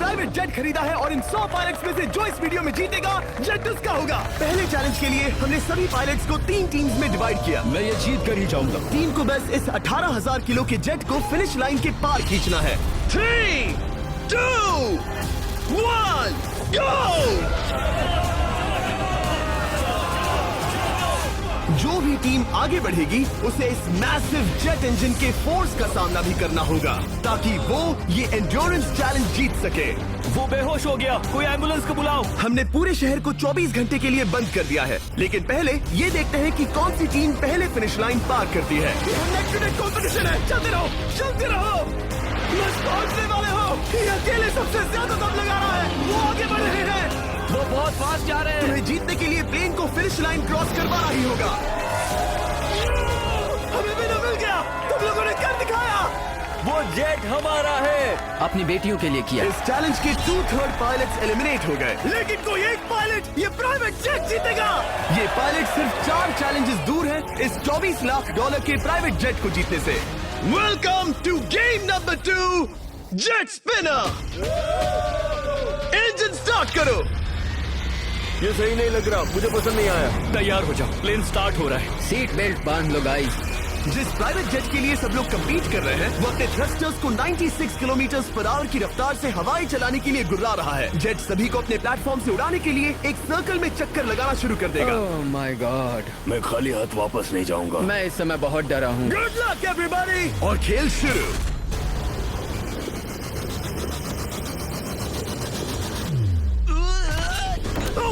Private jet खरीदा है और इन 100 पायलट्स में से जो इस वीडियो में जीतेगा जेट उसका होगा। पहले चैलेंज के लिए हमने सभी पायलट्स को 3 टीम्स में डिवाइड किया। मैं ये जीत कर ही जाऊंगा। टीम को बस इस 18,000 किलो के जेट को फिनिश लाइन के पार खींचना है। 3, 2, 1, गो! जो भी टीम आगे बढ़ेगी उसे इस मैसिव जेट इंजन के फोर्स का सामना भी करना होगा ताकि वो ये एंड्योरेंस चैलेंज जीत सके। वो बेहोश हो गया, कोई एम्बुलेंस को बुलाओ। हमने पूरे शहर को 24 घंटे के लिए बंद कर दिया है, लेकिन पहले ये देखते हैं कि कौन सी टीम पहले फिनिश लाइन पार करती है। नेक टू नेक कंपटीशन है, चलते रहो, चलते रहो। बस पहुंचने वाले हो। ये अकेले सबसे ज्यादा दम लगा रहा है, वो आगे बढ़ रहे हैं। वो बहुत फास्ट जा रहे हैं। तुम्हें जीतने के लिए प्लेन को फिनिश लाइन क्रॉस करवाना ही होगा। हमें भी मिल गया, तुम लोगों ने कर दिखाया। वो जेट हमारा है। अपनी बेटियों के लिए किया। इस चैलेंज के 2/3 पायलट्स एलिमिनेट हो गए, लेकिन कोई एक पायलट ये प्राइवेट जेट जीतेगा। ये पायलट सिर्फ 4 चैलेंजेस दूर है इस $24 लाख के प्राइवेट जेट को जीतने से। Welcome to game number 2, jet spinner. Engine start करो। ये सही नहीं लग रहा, मुझे पसंद नहीं आया। तैयार हो जाओ, प्लेन स्टार्ट हो रहा है। सीट बेल्ट बांध लो गाइस। जिस प्राइवेट जेट के लिए सब लोग कम्पीट कर रहे हैं वो अपने थ्रस्टर्स को 96 किलोमीटर पर आवर की रफ्तार से हवाई चलाने के लिए गुर्रा रहा है। जेट सभी को अपने प्लेटफॉर्म से उड़ाने के लिए एक सर्कल में चक्कर लगाना शुरू कर देगा। ओह माय गॉड, मैं खाली हाथ वापस नहीं जाऊंगा। मैं इस समय बहुत डरा हूँ। Good luck everybody. और खेल शुरू।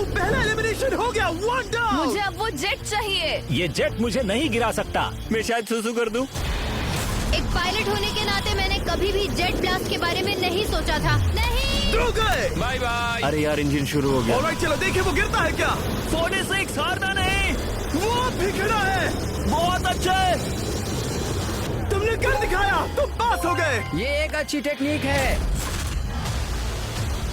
पहला एलिमिनेशन हो गया, 1 डाउन। मुझे अब वो जेट चाहिए। ये जेट मुझे नहीं गिरा सकता। मैं शायद सुसु कर दूं। एक पायलट होने के नाते मैंने कभी भी जेट ब्लास्ट के बारे में नहीं सोचा था। नहीं। 2 गए। Bye bye. अरे यार, इंजन शुरू हो गया। ऑलराइट, चलो देखिए वो गिरता है क्या। 46 हारना नहीं। वो भी खड़ा है। बहुत अच्छा है। तुमने कर दिखाया, तुम पास हो गए। ये एक अच्छी टेक्निक है।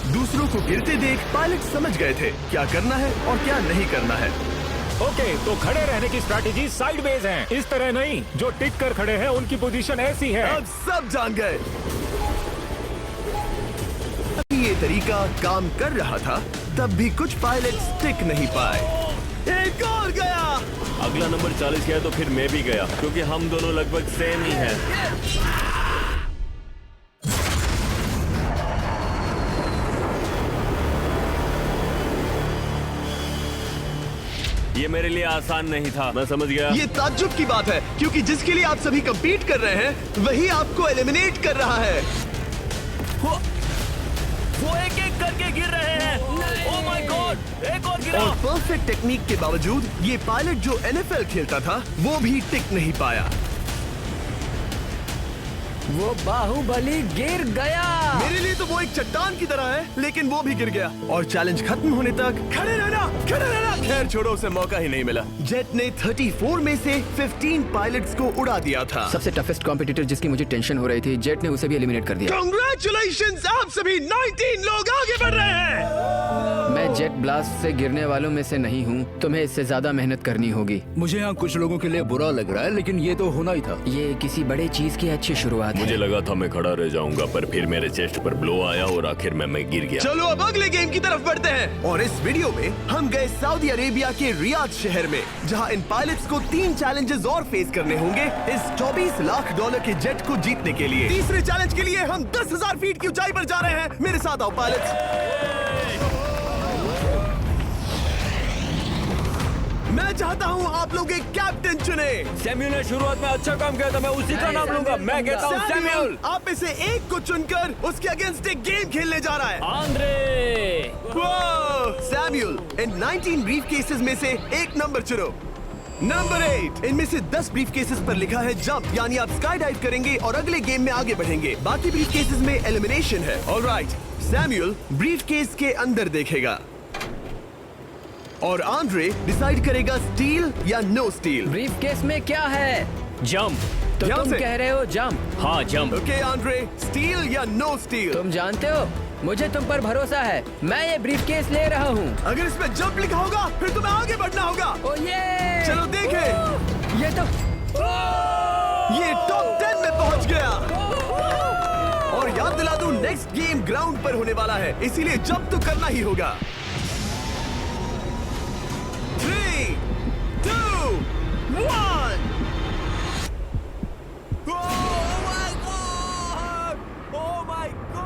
दूसरों को गिरते देख पायलट समझ गए थे क्या करना है और क्या नहीं करना है। ओके, तो खड़े रहने की स्ट्रैटेजी साइडवेज है, इस तरह नहीं। जो टिक कर खड़े हैं उनकी पोजीशन ऐसी है। अब सब जान गए। ये तरीका काम कर रहा था, तब भी कुछ पायलट टिक नहीं पाए। एक और गया। अगला नंबर 40 गया तो फिर मैं भी गया, क्योंकि हम दोनों लगभग सेम ही हैं। ये मेरे लिए आसान नहीं था, मैं समझ गया। ये ताज्जुब की बात है, क्योंकि जिसके लिए आप सभी कंपीट कर रहे हैं वही आपको एलिमिनेट कर रहा है। वो एक एक करके गिर रहे हैं। ओह माय गॉड, एक और गिरा। और परफेक्ट टेक्निक के बावजूद ये पायलट जो NFL खेलता था वो भी टिक नहीं पाया। वो बाहुबली गिर गया। मेरे लिए तो वो एक चट्टान की तरह है, लेकिन वो भी गिर गया। और चैलेंज खत्म होने तक खड़े रहना, खड़े रहना। खैर छोड़ो, उसे मौका ही नहीं मिला। जेट ने 34 में से 15 पायलट्स को उड़ा दिया था। सबसे टफेस्ट कॉम्पिटिटर जिसकी मुझे टेंशन हो रही थी, जेट ने उसे भी एलिमिनेट कर दिया। कांग्रेचुलेशंस, आप सभी 19 लोग आगे बढ़ रहे हैं। मैं जेट ब्लास्ट से गिरने वालों में से नहीं हूँ, तुम्हें इससे ज्यादा मेहनत करनी होगी। मुझे यहाँ कुछ लोगों के लिए बुरा लग रहा है, लेकिन ये तो होना ही था। ये किसी बड़े चीज की अच्छी शुरुआत है। मुझे लगा था मैं खड़ा रह जाऊंगा, पर फिर मेरे चेस्ट पर ब्लो आया और आखिर में मैं गिर गया। चलो अब अगले गेम की तरफ बढ़ते हैं। और इस वीडियो में हम गए सऊदी अरेबिया के रियाद शहर में, जहां इन पायलट्स को 3 चैलेंजेस और फेस करने होंगे इस $24 लाख के जेट को जीतने के लिए। तीसरे चैलेंज के लिए हम 10,000 फीट की ऊंचाई पर जा रहे हैं। मेरे साथ आओ पायलट्स। मैं चाहता हूँ आप लोग एक कैप्टन चुने। सैम्यूल ने शुरुआत में अच्छा काम किया था, मैं उसी का नाम लूंगा। मैं कहता हूँ सैम्यूल। आप में से एक को चुनकर उसके अगेंस्ट एक गेम खेलने जा रहा है। आंद्रे। सैम्यूल, इन 19 ब्रीफ केसेस में से एक नंबर चुनो। नंबर 8। इनमें से 10 ब्रीफ केसेस पर लिखा है जंप, यानी आप स्काई डाइव करेंगे और अगले गेम में आगे बढ़ेंगे। बाकी ब्रीफ केसेस में एलिमिनेशन है। ऑलराइट, सैम्यूल ब्रीफ केस के अंदर देखेगा और आंद्रे डिसाइड करेगा स्टील या नो स्टील। ब्रीफ केस में क्या है? जंप। तो यहाँ तुम से? कह रहे हो जंप? हाँ, जंप। ओके आंद्रे, स्टील या नो स्टील? तुम जानते हो, मुझे तुम पर भरोसा है। मैं ये ब्रीफ केस ले रहा हूँ। अगर इसमें जंप लिखा होगा फिर तुम्हें आगे बढ़ना होगा। ओ ये चलो देखें। ये तो ये टॉप 10 में पहुंच गया। और याद याद दिला दूं, नेक्स्ट गेम ग्राउंड पर होने वाला है, इसीलिए जंप तो करना ही होगा। 3, 2, 1। Oh my God!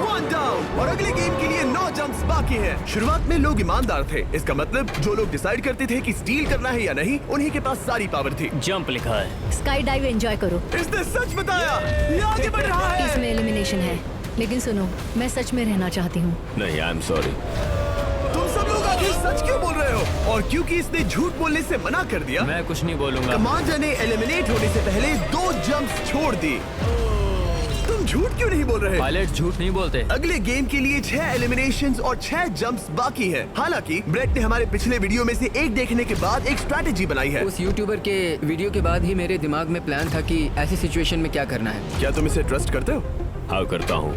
One down, और अगले गेम के लिए 9 जंप्स बाकी हैं। शुरुआत में लोग ईमानदार थे, इसका मतलब जो लोग डिसाइड करते थे कि स्टील करना है या नहीं, उन्हीं के पास सारी पावर थी। जंप लिखा है। स्काई डाइव एंजॉय करो। इसने सच बताया, ये आगे बढ़ रहा है। इसमें एलिमिनेशन है, लेकिन सुनो, मैं सच में रहना चाहती हूँ। नहीं, आई एम सॉरी। तुम सब लोग आखिर सच क्यों बोल रहे हो? और क्योंकि इसने झूठ बोलने से मना कर दिया, मैं कुछ नहीं बोलूंगा। कमांडर ने एलिमिनेट होने से पहले 2 जंप्स छोड़ दी। तुम झूठ क्यों नहीं बोल रहे? पायलट झूठ नहीं बोलते। अगले गेम के लिए 6 एलिमिनेशंस और 6 जंप्स बाकी हैं। हालांकि ब्रेट ने हमारे पिछले वीडियो में से एक देखने के बाद एक स्ट्रैटेजी बनाई है। उस यूट्यूबर के वीडियो के बाद ही मेरे दिमाग में प्लान था कि ऐसी सिचुएशन में क्या करना है। क्या तुम इसे ट्रस्ट करते हो? हाँ, करता हूँ।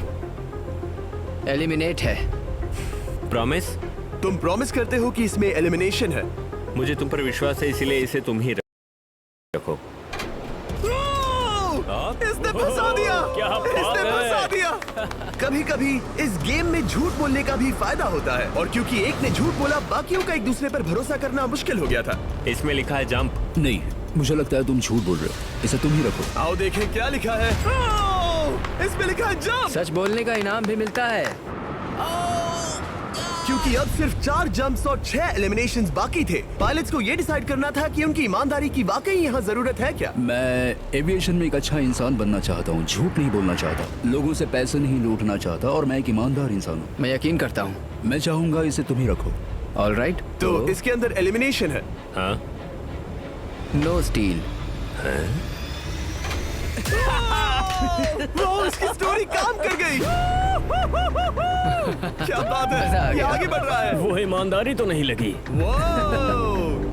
एलिमिनेट है। प्रॉमिस? तुम प्रॉमिस करते हो कि इसमें एलिमिनेशन है? मुझे तुम पर विश्वास है, इसीलिए इसे तुम ही रखो। इसने फंसा दिया। क्या बात इसने है? फंसा दिया। कभी-कभी इस गेम में झूठ बोलने का भी फायदा होता है, और क्योंकि एक ने झूठ बोला, बाकियों का एक दूसरे पर भरोसा करना मुश्किल हो गया था। इसमें लिखा है जंप। नहीं, मुझे लगता है तुम झूठ बोल रहे हो। इसे तुम ही रखो। आओ देखें क्या लिखा है। इसमें लिखा है जंप। सच बोलने का इनाम भी मिलता है। क्योंकि अब सिर्फ 4 जंप्स और 6 एलिमिनेशंस बाकी थे, पायलट्स को ये डिसाइड करना था कि उनकी ईमानदारी की वाकई यहाँ जरूरत है क्या। मैं एविएशन में एक अच्छा इंसान बनना चाहता हूँ, झूठ नहीं बोलना चाहता, लोगों से पैसे नहीं लूटना चाहता, और मैं एक ईमानदार इंसान हूँ। मैं यकीन करता हूँ। मैं चाहूंगा इसे तुम ही रखो। All right. तो इसके अंदर एलिमिनेशन है। हाँ, नो स्टील। वो इसकी स्टोरी काम कर गई। क्या बात मजा आ है, ये गया। आगे बढ़ रहा है। वो ईमानदारी तो नहीं लगी।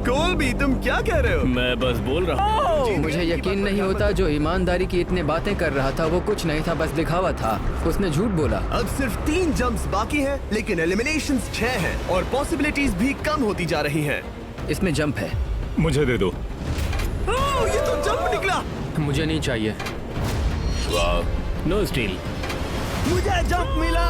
कोलबी, तुम क्या कह रहे हो? मैं बस बोल रहा हूँ। मुझे यकीन नहीं होता, जो ईमानदारी की इतने बातें कर रहा था वो कुछ नहीं था, बस दिखावा था। उसने झूठ बोला। अब सिर्फ 3 जंप्स बाकी हैं, लेकिन एलिमिनेशंस 6 हैं और पॉसिबिलिटीज भी कम होती जा रही हैं। इसमें जंप है। मुझे दे दो। ये तो जंप निकला। मुझे नहीं चाहिए। No steel. मुझे जंप मिला।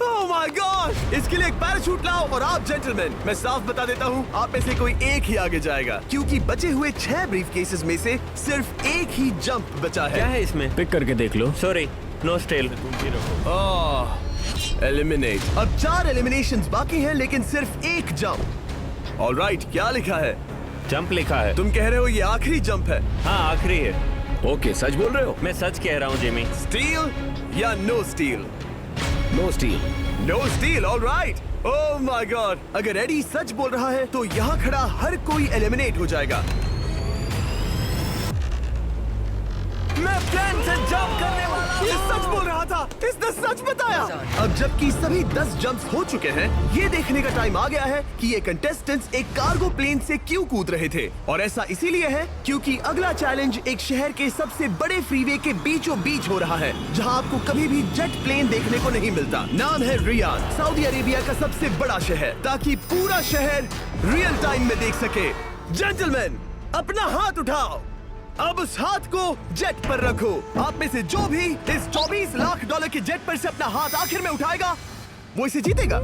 ओह माय गॉड! इसके लिए एक पैराशूट लाओ, और आप जेंटलमैन, मैं साफ बता देता हूँ, आप में से कोई एक ही आगे जाएगा, क्योंकि बचे हुए 6 ब्रीफ केसेस में से सिर्फ एक ही जंप बचा है। क्या है इसमें? पिक करके देख लो। Sorry, no still. एलिमिनेट। अब 4 एलिमिनेशंस बाकी हैं, लेकिन सिर्फ एक जंप। ऑलराइट, क्या लिखा है? जंप लिखा है। तुम कह रहे हो ये आखिरी जंप है? हाँ, आखिरी है। ओके, सच बोल रहे हो? मैं सच कह रहा हूँ जिमी। स्टील या no steal? No steal. No steal, alright. Oh my god! अगर एडी सच बोल रहा है तो यहाँ खड़ा हर कोई एलिमिनेट हो जाएगा। मैं प्लेन से जंप करने वाला। ये सच बोल रहा था, इसने सच बताया। अब जबकि सभी 10 जंप्स हो चुके हैं, ये देखने का टाइम आ गया है कि ये कंटेस्टेंट्स एक कार्गो प्लेन से क्यों कूद रहे थे। और ऐसा इसीलिए है क्योंकि अगला चैलेंज एक शहर के सबसे बड़े फ्रीवे के बीचों बीच हो रहा है, जहां आपको कभी भी जेट प्लेन देखने को नहीं मिलता। नाम है रियाद, सऊदी अरेबिया का सबसे बड़ा शहर, ताकि पूरा शहर रियल टाइम में देख सके। जेंटलमैन, अपना हाथ उठाओ। अब उस हाथ को जेट पर रखो। आप में से जो भी इस $24 लाख के जेट पर से अपना हाथ आखिर में उठाएगा, वो इसे जीतेगा।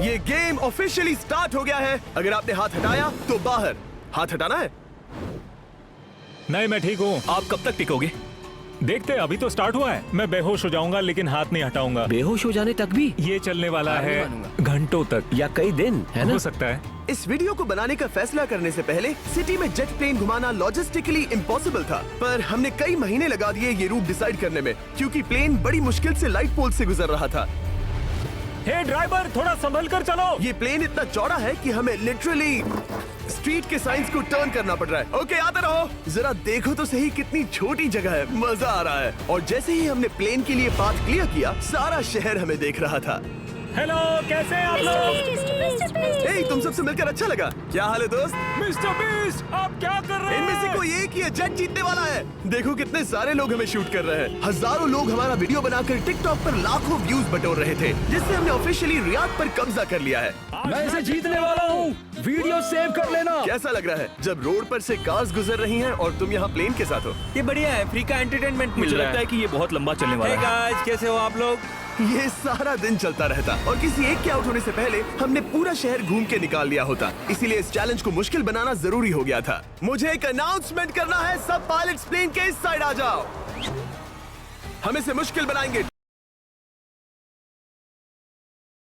ये गेम ऑफिशियली स्टार्ट हो गया है। अगर आपने हाथ हटाया तो बाहर। हाथ हटाना है। नहीं, मैं ठीक हूँ। आप कब तक टिकोगे? देखते, अभी तो स्टार्ट हुआ है। मैं बेहोश हो जाऊंगा, लेकिन हाथ नहीं हटाऊंगा। बेहोश हो जाने तक भी? ये चलने वाला हार नहीं है मानूंगा। घंटों तक या कई दिन, है ना? हो सकता है। इस वीडियो को बनाने का फैसला करने से पहले सिटी में जेट प्लेन घुमाना लॉजिस्टिकली इम्पॉसिबल था, पर हमने कई महीने लगा दिए ये रूट डिसाइड करने में, क्योंकि प्लेन बड़ी मुश्किल से लाइट पोल से गुजर रहा था। हे ड्राइवर, थोड़ा संभल कर चलो। ये प्लेन इतना चौड़ा है कि हमें लिटरली स्ट्रीट के साइंस को टर्न करना पड़ रहा है। ओके, आते रहो। जरा देखो तो सही कितनी छोटी जगह है, मजा आ रहा है। और जैसे ही हमने प्लेन के लिए पाथ क्लियर किया, सारा शहर हमें देख रहा था। हेलो, कैसे हैं आप लोग? ए, तुम सबसे मिलकर अच्छा लगा। क्या हाल है दोस्त? मिस्टर बीस्ट, आप क्या कर रहे इनमें से हैं? कोई एक ही है जेट जीतने वाला है। देखो कितने सारे लोग हमें शूट कर रहे हैं। हजारों लोग हमारा वीडियो बनाकर टिकटॉक पर लाखों व्यूज बटोर रहे थे, जिससे हमने ऑफिशियली रियाद पर कब्जा कर लिया है। मैं इसे जीतने वाला हूँ। वीडियो सेव कर लेना। कैसा लग रहा है जब रोड पर से कार्स गुजर रही हैं और तुम यहाँ प्लेन के साथ हो? ये बढ़िया है, फ्री का एंटरटेनमेंट मिल मुझे रहा लगता है कि ये बहुत लंबा चलने वाला है। है। गाइस, कैसे हो आप लोग? ये सारा दिन चलता रहता और किसी एक के आउट होने से पहले हमने पूरा शहर घूम के निकाल लिया होता। इसीलिए इस चैलेंज को मुश्किल बनाना जरूरी हो गया था। मुझे एक अनाउंसमेंट करना है, सब पायलट्स प्लेन के इस साइड आ जाओ। हम इसे मुश्किल बनाएंगे।